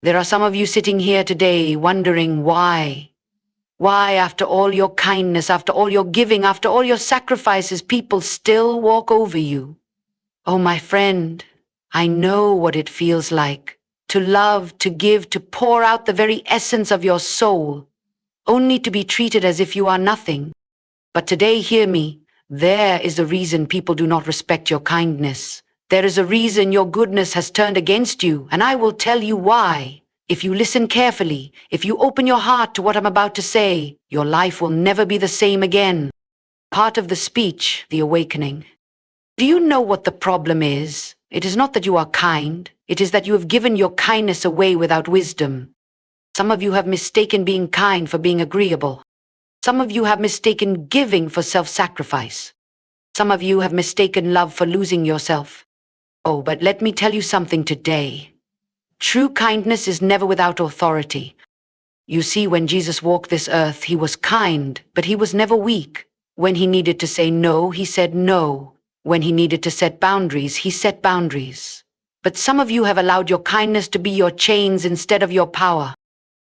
There are some of you sitting here today wondering why. Why, after all your kindness, after all your giving, after all your sacrifices, people still walk over you. Oh, my friend, I know what it feels like to love, to give, to pour out the very essence of your soul, only to be treated as if you are nothing. But today, hear me, there is a reason people do not respect your kindness. There is a reason your goodness has turned against you, and I will tell you why. If you listen carefully, if you open your heart to what I'm about to say, your life will never be the same again. Part of the speech, the awakening. Do you know what the problem is? It is not that you are kind. It is that you have given your kindness away without wisdom. Some of you have mistaken being kind for being agreeable. Some of you have mistaken giving for self-sacrifice. Some of you have mistaken love for losing yourself. Oh, but let me tell you something today. True kindness is never without authority. You see, when Jesus walked this earth, he was kind, but he was never weak. When he needed to say no, he said no. When he needed to set boundaries, he set boundaries. But some of you have allowed your kindness to be your chains instead of your power.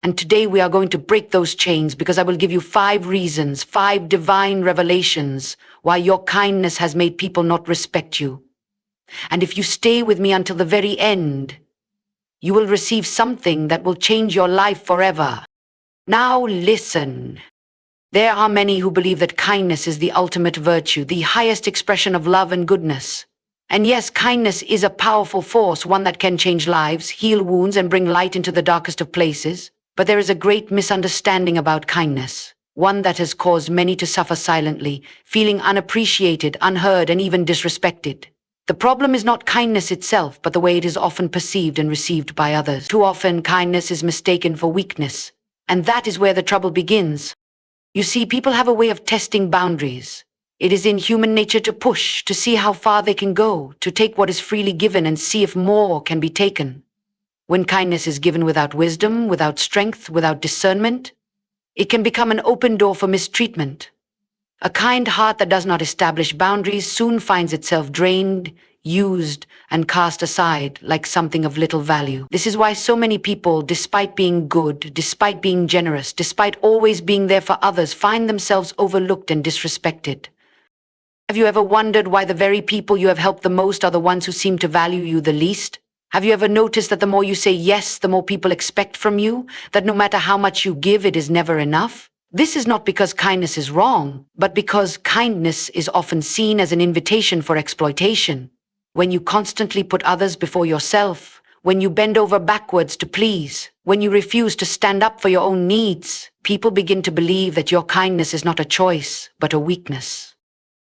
And today we are going to break those chains, because I will give you 5 reasons, 5 divine revelations why your kindness has made people not respect you. And if you stay with me until the very end, you will receive something that will change your life forever. Now listen. There are many who believe that kindness is the ultimate virtue, the highest expression of love and goodness. And yes, kindness is a powerful force, one that can change lives, heal wounds, and bring light into the darkest of places. But there is a great misunderstanding about kindness, one that has caused many to suffer silently, feeling unappreciated, unheard, and even disrespected. The problem is not kindness itself, but the way it is often perceived and received by others. Too often, kindness is mistaken for weakness, and that is where the trouble begins. You see, people have a way of testing boundaries. It is in human nature to push, to see how far they can go, to take what is freely given and see if more can be taken. When kindness is given without wisdom, without strength, without discernment, it can become an open door for mistreatment. A kind heart that does not establish boundaries soon finds itself drained, used, and cast aside like something of little value. This is why so many people, despite being good, despite being generous, despite always being there for others, find themselves overlooked and disrespected. Have you ever wondered why the very people you have helped the most are the ones who seem to value you the least? Have you ever noticed that the more you say yes, the more people expect from you? That no matter how much you give, it is never enough? This is not because kindness is wrong, but because kindness is often seen as an invitation for exploitation. When you constantly put others before yourself, when you bend over backwards to please, when you refuse to stand up for your own needs, people begin to believe that your kindness is not a choice, but a weakness.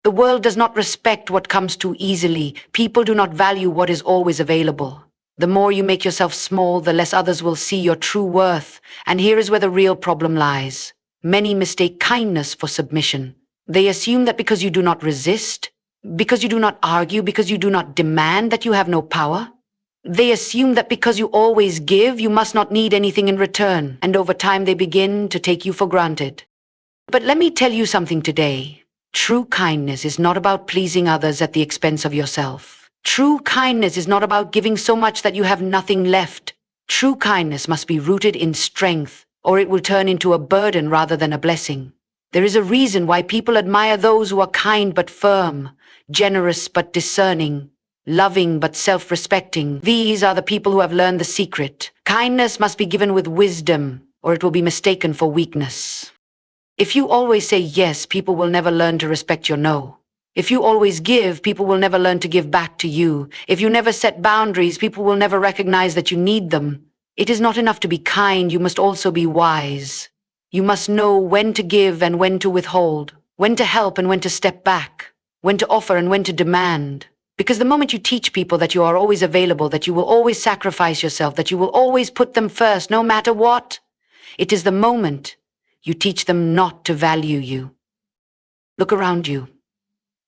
The world does not respect what comes too easily. People do not value what is always available. The more you make yourself small, the less others will see your true worth. And here is where the real problem lies. Many mistake kindness for submission. They assume that because you do not resist, because you do not argue, because you do not demand, that you have no power. They assume that because you always give, you must not need anything in return. And over time they begin to take you for granted. But let me tell you something today. True kindness is not about pleasing others at the expense of yourself. True kindness is not about giving so much that you have nothing left. True kindness must be rooted in strength, or it will turn into a burden rather than a blessing. There is a reason why people admire those who are kind but firm, generous but discerning, loving but self-respecting. These are the people who have learned the secret. Kindness must be given with wisdom, or it will be mistaken for weakness. If you always say yes, people will never learn to respect your no. If you always give, people will never learn to give back to you. If you never set boundaries, people will never recognize that you need them. It is not enough to be kind, you must also be wise. You must know when to give and when to withhold, when to help and when to step back, when to offer and when to demand. Because the moment you teach people that you are always available, that you will always sacrifice yourself, that you will always put them first, no matter what, it is the moment you teach them not to value you. Look around you.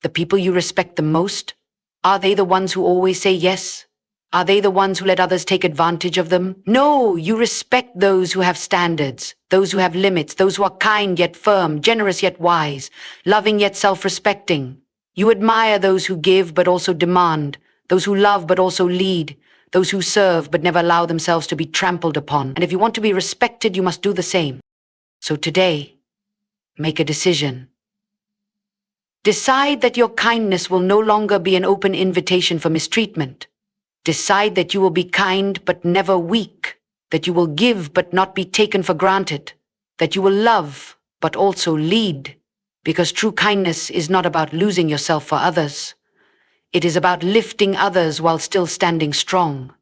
The people you respect the most, are they the ones who always say yes? Are they the ones who let others take advantage of them? No, you respect those who have standards, those who have limits, those who are kind yet firm, generous yet wise, loving yet self-respecting. You admire those who give but also demand, those who love but also lead, those who serve but never allow themselves to be trampled upon. And if you want to be respected, you must do the same. So today, make a decision. Decide that your kindness will no longer be an open invitation for mistreatment. Decide that you will be kind but never weak, that you will give but not be taken for granted, that you will love but also lead, because true kindness is not about losing yourself for others. It is about lifting others while still standing strong.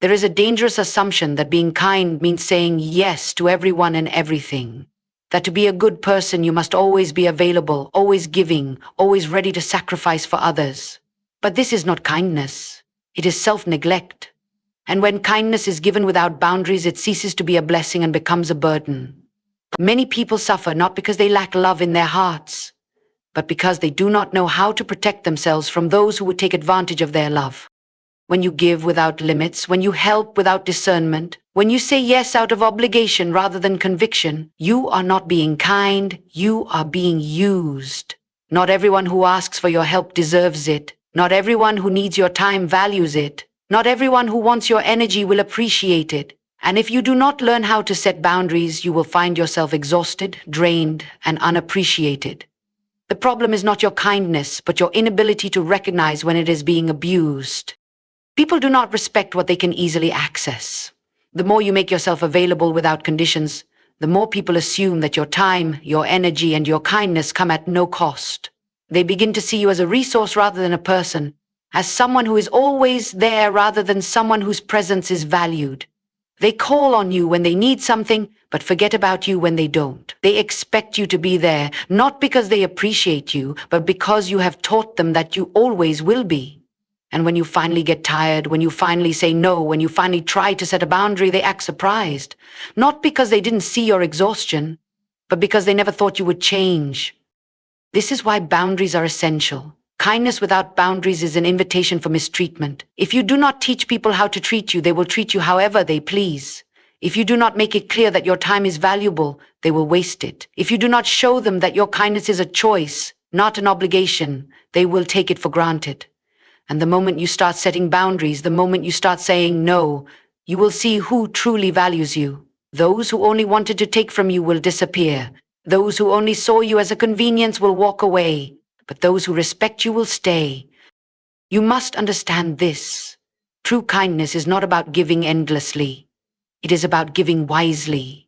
There is a dangerous assumption that being kind means saying yes to everyone and everything. That to be a good person, you must always be available, always giving, always ready to sacrifice for others. But this is not kindness. It is self-neglect. And when kindness is given without boundaries, it ceases to be a blessing and becomes a burden. Many people suffer not because they lack love in their hearts, but because they do not know how to protect themselves from those who would take advantage of their love. When you give without limits, when you help without discernment, when you say yes out of obligation rather than conviction, you are not being kind, you are being used. Not everyone who asks for your help deserves it. Not everyone who needs your time values it. Not everyone who wants your energy will appreciate it. And if you do not learn how to set boundaries, you will find yourself exhausted, drained, and unappreciated. The problem is not your kindness, but your inability to recognize when it is being abused. People do not respect what they can easily access. The more you make yourself available without conditions, the more people assume that your time, your energy, and your kindness come at no cost. They begin to see you as a resource rather than a person, as someone who is always there rather than someone whose presence is valued. They call on you when they need something, but forget about you when they don't. They expect you to be there, not because they appreciate you, but because you have taught them that you always will be. And when you finally get tired, when you finally say no, when you finally try to set a boundary, they act surprised. Not because they didn't see your exhaustion, but because they never thought you would change. This is why boundaries are essential. Kindness without boundaries is an invitation for mistreatment. If you do not teach people how to treat you, they will treat you however they please. If you do not make it clear that your time is valuable, they will waste it. If you do not show them that your kindness is a choice, not an obligation, they will take it for granted. And the moment you start setting boundaries, the moment you start saying no, you will see who truly values you. Those who only wanted to take from you will disappear. Those who only saw you as a convenience will walk away. But those who respect you will stay. You must understand this. True kindness is not about giving endlessly. It is about giving wisely.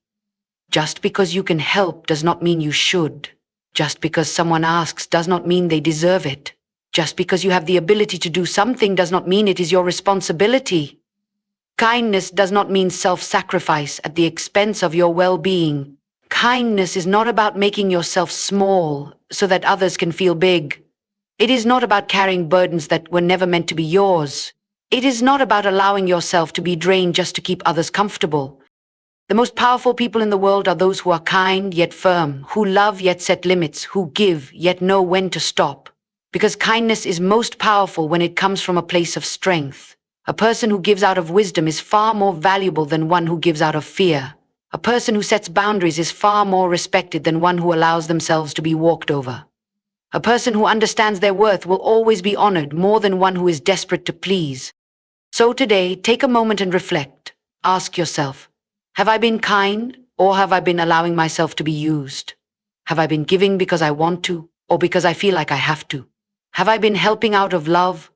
Just because you can help does not mean you should. Just because someone asks does not mean they deserve it. Just because you have the ability to do something does not mean it is your responsibility. Kindness does not mean self-sacrifice at the expense of your well-being. Kindness is not about making yourself small so that others can feel big. It is not about carrying burdens that were never meant to be yours. It is not about allowing yourself to be drained just to keep others comfortable. The most powerful people in the world are those who are kind yet firm, who love yet set limits, who give yet know when to stop. Because kindness is most powerful when it comes from a place of strength. A person who gives out of wisdom is far more valuable than one who gives out of fear. A person who sets boundaries is far more respected than one who allows themselves to be walked over. A person who understands their worth will always be honored more than one who is desperate to please. So today, take a moment and reflect. Ask yourself, have I been kind, or have I been allowing myself to be used? Have I been giving because I want to, or because I feel like I have to? Have I been helping out of love,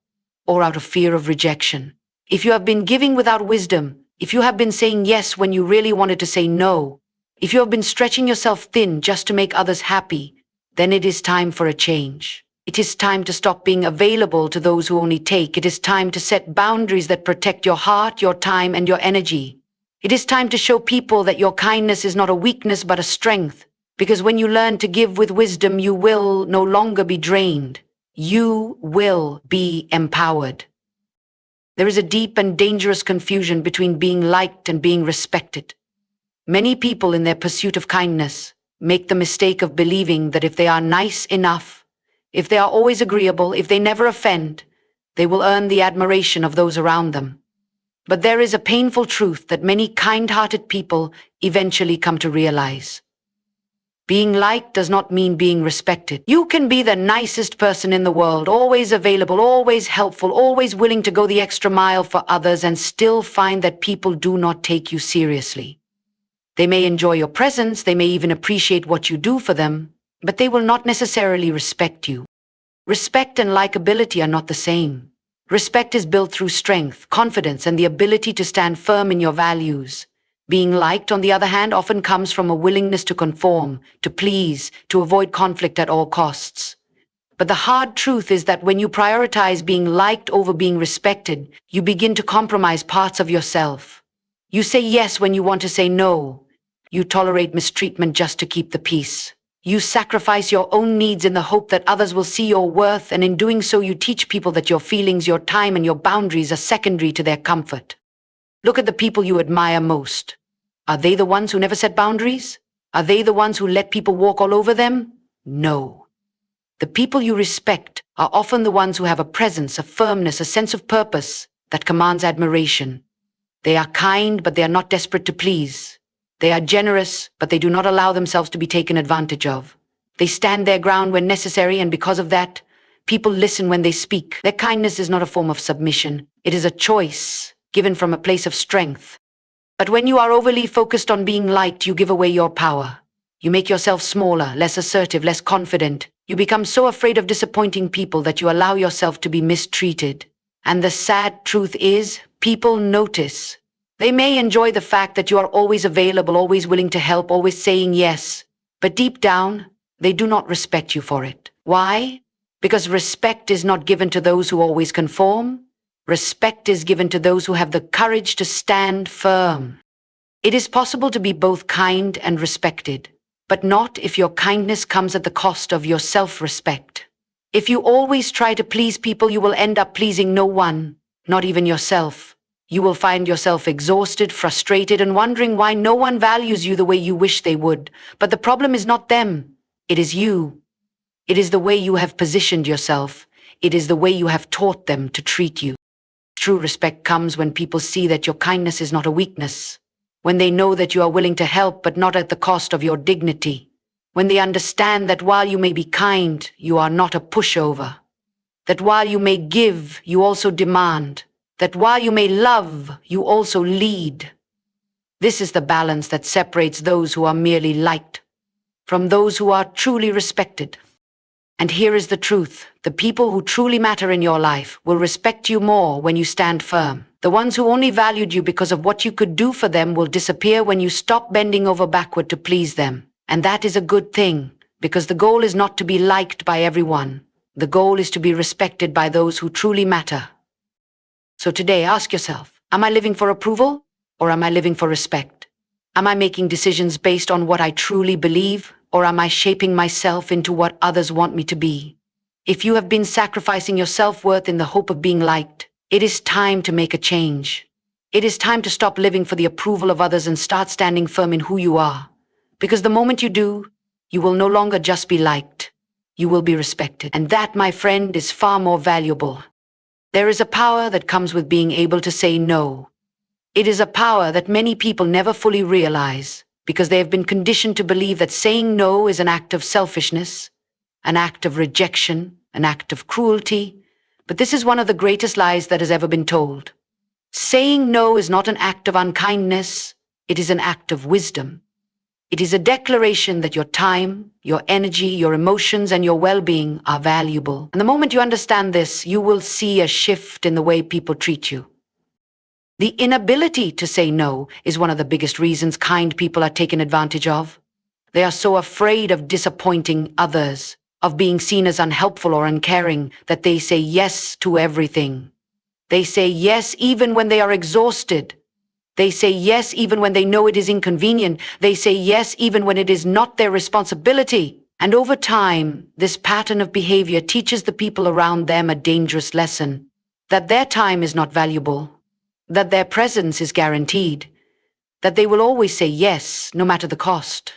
or out of fear of rejection? If you have been giving without wisdom, if you have been saying yes when you really wanted to say no, if you have been stretching yourself thin just to make others happy, then it is time for a change. It is time to stop being available to those who only take. It is time to set boundaries that protect your heart, your time, and your energy. It is time to show people that your kindness is not a weakness but a strength. Because when you learn to give with wisdom, you will no longer be drained. You will be empowered. There is a deep and dangerous confusion between being liked and being respected. Many people in their pursuit of kindness make the mistake of believing that if they are nice enough, if they are always agreeable, if they never offend, they will earn the admiration of those around them. But there is a painful truth that many kind-hearted people eventually come to realize. Being liked does not mean being respected. You can be the nicest person in the world, always available, always helpful, always willing to go the extra mile for others, and still find that people do not take you seriously. They may enjoy your presence, they may even appreciate what you do for them, but they will not necessarily respect you. Respect and likability are not the same. Respect is built through strength, confidence, and the ability to stand firm in your values. Being liked, on the other hand, often comes from a willingness to conform, to please, to avoid conflict at all costs. But the hard truth is that when you prioritize being liked over being respected, you begin to compromise parts of yourself. You say yes when you want to say no. You tolerate mistreatment just to keep the peace. You sacrifice your own needs in the hope that others will see your worth, and in doing so you teach people that your feelings, your time, and your boundaries are secondary to their comfort. Look at the people you admire most. Are they the ones who never set boundaries? Are they the ones who let people walk all over them? No. The people you respect are often the ones who have a presence, a firmness, a sense of purpose that commands admiration. They are kind, but they are not desperate to please. They are generous, but they do not allow themselves to be taken advantage of. They stand their ground when necessary, and because of that, people listen when they speak. Their kindness is not a form of submission. It is a choice given from a place of strength. But when you are overly focused on being liked, you give away your power. You make yourself smaller, less assertive, less confident. You become so afraid of disappointing people that you allow yourself to be mistreated. And the sad truth is, people notice. They may enjoy the fact that you are always available, always willing to help, always saying yes. But deep down, they do not respect you for it. Why? Because respect is not given to those who always conform. Respect is given to those who have the courage to stand firm. It is possible to be both kind and respected, but not if your kindness comes at the cost of your self-respect. If you always try to please people, you will end up pleasing no one, not even yourself. You will find yourself exhausted, frustrated, and wondering why no one values you the way you wish they would. But the problem is not them. It is you. It is the way you have positioned yourself. It is the way you have taught them to treat you. True respect comes when people see that your kindness is not a weakness. When they know that you are willing to help, but not at the cost of your dignity. When they understand that while you may be kind, you are not a pushover. That while you may give, you also demand. That while you may love, you also lead. This is the balance that separates those who are merely liked from those who are truly respected. And here is the truth. The people who truly matter in your life will respect you more when you stand firm. The ones who only valued you because of what you could do for them will disappear when you stop bending over backward to please them. And that is a good thing, because the goal is not to be liked by everyone. The goal is to be respected by those who truly matter. So today, ask yourself, am I living for approval or am I living for respect? Am I making decisions based on what I truly believe, or am I shaping myself into what others want me to be? If you have been sacrificing your self-worth in the hope of being liked, it is time to make a change. It is time to stop living for the approval of others and start standing firm in who you are. Because the moment you do, you will no longer just be liked. You will be respected. And that, my friend, is far more valuable. There is a power that comes with being able to say no. It is a power that many people never fully realize because they have been conditioned to believe that saying no is an act of selfishness, an act of rejection, an act of cruelty. But this is one of the greatest lies that has ever been told. Saying no is not an act of unkindness, it is an act of wisdom. It is a declaration that your time, your energy, your emotions, and your well-being are valuable. And the moment you understand this, you will see a shift in the way people treat you. The inability to say no is one of the biggest reasons kind people are taken advantage of. They are so afraid of disappointing others, of being seen as unhelpful or uncaring, that they say yes to everything. They say yes even when they are exhausted. They say yes even when they know it is inconvenient. They say yes even when it is not their responsibility. And over time, this pattern of behavior teaches the people around them a dangerous lesson. That their time is not valuable. That their presence is guaranteed. That they will always say yes, no matter the cost.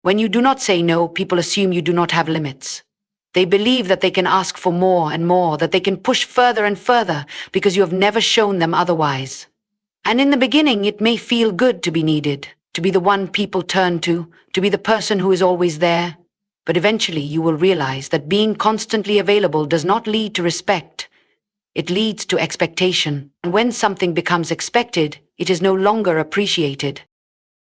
When you do not say no, people assume you do not have limits. They believe that they can ask for more and more, that they can push further and further, because you have never shown them otherwise. And in the beginning, it may feel good to be needed. to be the one people turn to be the person who is always there. But eventually you will realize that being constantly available does not lead to respect. It leads to expectation. And when something becomes expected, it is no longer appreciated.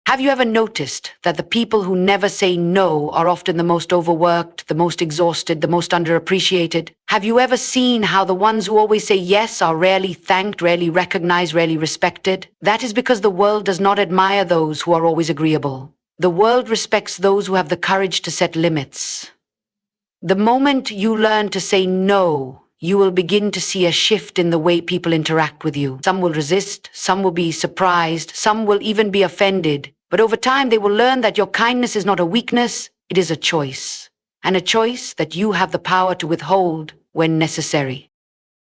Have you ever noticed that the people who never say no are often the most overworked, the most exhausted, the most underappreciated? Have you ever seen how the ones who always say yes are rarely thanked, rarely recognized, rarely respected? That is because the world does not admire those who are always agreeable. The world respects those who have the courage to set limits. The moment you learn to say no, you will begin to see a shift in the way people interact with you. Some will resist, some will be surprised, some will even be offended. But over time, they will learn that your kindness is not a weakness, it is a choice. And a choice that you have the power to withhold when necessary.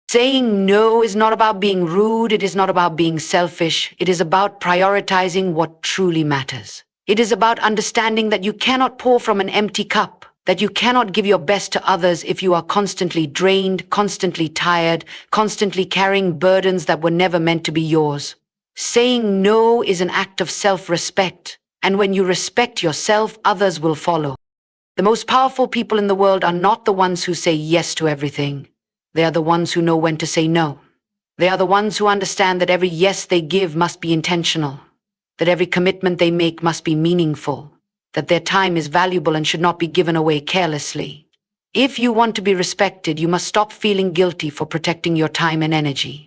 Saying no is not about being rude, it is not about being selfish, it is about prioritizing what truly matters. It is about understanding that you cannot pour from an empty cup, that you cannot give your best to others if you are constantly drained, constantly tired, constantly carrying burdens that were never meant to be yours. Saying no is an act of self-respect, and when you respect yourself, others will follow. The most powerful people in the world are not the ones who say yes to everything. They are the ones who know when to say no. They are the ones who understand that every yes they give must be intentional, that every commitment they make must be meaningful, that their time is valuable and should not be given away carelessly. If you want to be respected, you must stop feeling guilty for protecting your time and energy.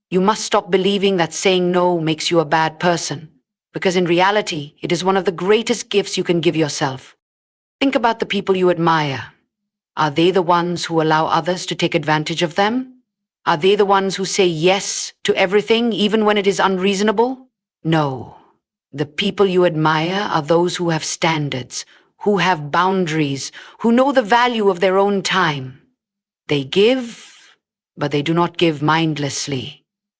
You must stop believing that saying no makes you a bad person, because in reality, it is one of the greatest gifts you can give yourself. Think about the people you admire. Are they the ones who allow others to take advantage of them? Are they the ones who say yes to everything, even when it is unreasonable? No. The people you admire are those who have standards, who have boundaries, who know the value of their own time. They give, but they do not give mindlessly.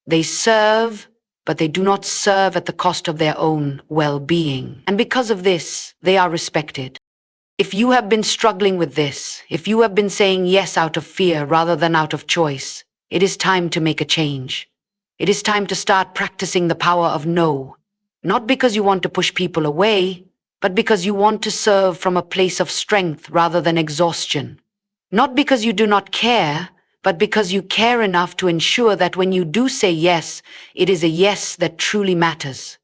They serve, but they do not serve at the cost of their own well-being. And because of this, they are respected. If you have been struggling with this, if you have been saying yes out of fear rather than out of choice, it is time to make a change. It is time to start practicing the power of no. Not because you want to push people away, but because you want to serve from a place of strength rather than exhaustion. Not because you do not care, but because you care enough to ensure that when you do say yes, it is a yes that truly matters.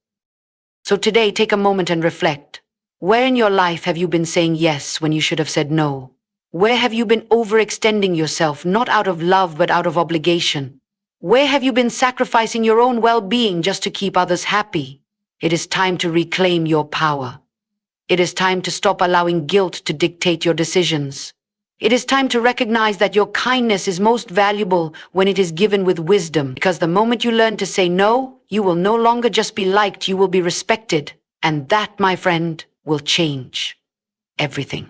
So today, take a moment and reflect. Where in your life have you been saying yes when you should have said no? Where have you been overextending yourself, not out of love, but out of obligation? Where have you been sacrificing your own well-being just to keep others happy? It is time to reclaim your power. It is time to stop allowing guilt to dictate your decisions. It is time to recognize that your kindness is most valuable when it is given with wisdom, because the moment you learn to say no, you will no longer just be liked, you will be respected. And that, my friend, will change everything.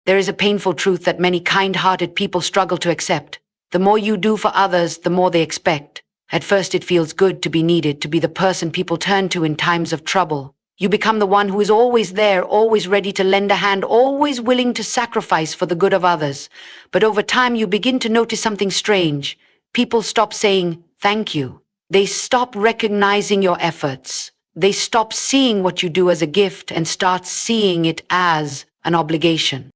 There is a painful truth that many kind-hearted people struggle to accept. The more you do for others, the more they expect. At first it feels good to be needed, to be the person people turn to in times of trouble. You become the one who is always there, always ready to lend a hand, always willing to sacrifice for the good of others. But over time you begin to notice something strange. People stop saying thank you. They stop recognizing your efforts. They stop seeing what you do as a gift and start seeing it as an obligation.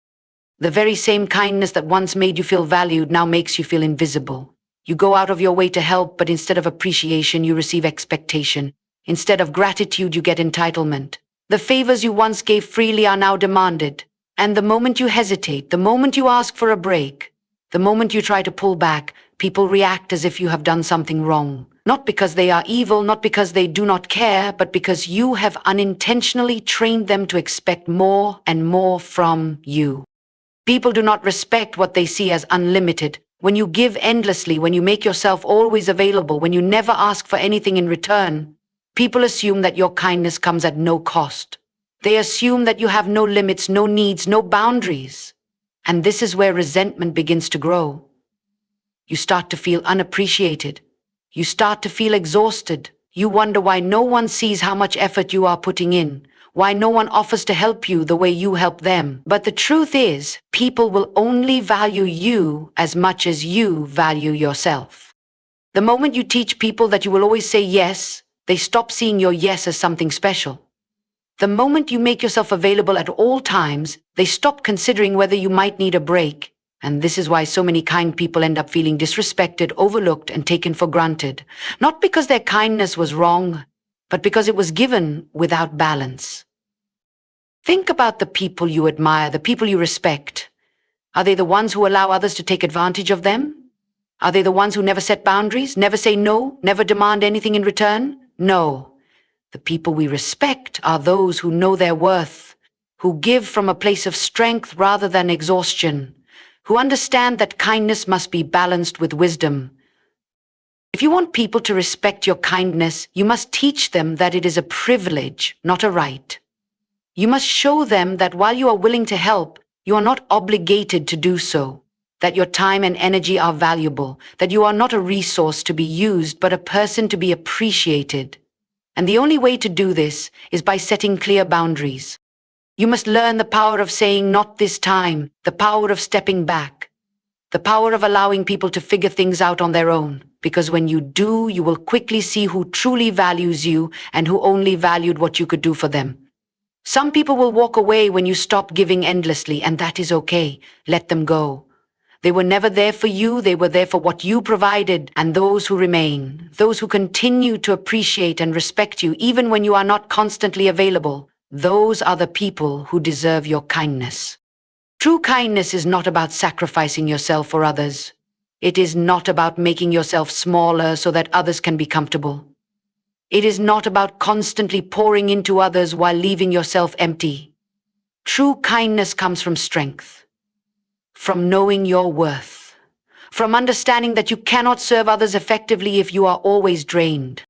The very same kindness that once made you feel valued now makes you feel invisible. You go out of your way to help, but instead of appreciation, you receive expectation. Instead of gratitude, you get entitlement. The favors you once gave freely are now demanded. And the moment you hesitate, the moment you ask for a break, the moment you try to pull back, people react as if you have done something wrong. Not because they are evil, not because they do not care, but because you have unintentionally trained them to expect more and more from you. People do not respect what they see as unlimited. When you give endlessly, when you make yourself always available, when you never ask for anything in return, people assume that your kindness comes at no cost. They assume that you have no limits, no needs, no boundaries. And this is where resentment begins to grow. You start to feel unappreciated. You start to feel exhausted. You wonder why no one sees how much effort you are putting in, why no one offers to help you the way you help them. But the truth is, people will only value you as much as you value yourself. The moment you teach people that you will always say yes, they stop seeing your yes as something special. The moment you make yourself available at all times, they stop considering whether you might need a break. And this is why so many kind people end up feeling disrespected, overlooked, and taken for granted. Not because their kindness was wrong, but because it was given without balance. Think about the people you admire, the people you respect. Are they the ones who allow others to take advantage of them? Are they the ones who never set boundaries, never say no, never demand anything in return? No. The people we respect are those who know their worth, who give from a place of strength rather than exhaustion, who understand that kindness must be balanced with wisdom. If you want people to respect your kindness, you must teach them that it is a privilege, not a right. You must show them that while you are willing to help, you are not obligated to do so, that your time and energy are valuable, that you are not a resource to be used, but a person to be appreciated. And the only way to do this is by setting clear boundaries. You must learn the power of saying not this time, the power of stepping back, the power of allowing people to figure things out on their own. Because when you do, you will quickly see who truly values you and who only valued what you could do for them. Some people will walk away when you stop giving endlessly, and that is okay. Let them go. They were never there for you, they were there for what you provided. And those who remain, those who continue to appreciate and respect you even when you are not constantly available, those are the people who deserve your kindness. True kindness is not about sacrificing yourself for others. It is not about making yourself smaller so that others can be comfortable. It is not about constantly pouring into others while leaving yourself empty. True kindness comes from strength, from knowing your worth, from understanding that you cannot serve others effectively if you are always drained.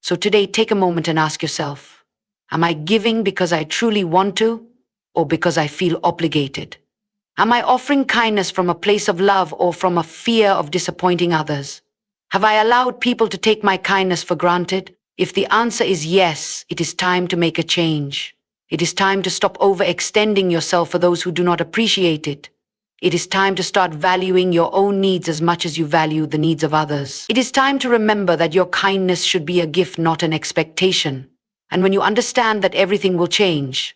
So today, take a moment and ask yourself, am I giving because I truly want to, or because I feel obligated? Am I offering kindness from a place of love or from a fear of disappointing others? Have I allowed people to take my kindness for granted? If the answer is yes, it is time to make a change. It is time to stop overextending yourself for those who do not appreciate it. It is time to start valuing your own needs as much as you value the needs of others. It is time to remember that your kindness should be a gift, not an expectation. And when you understand that everything will change,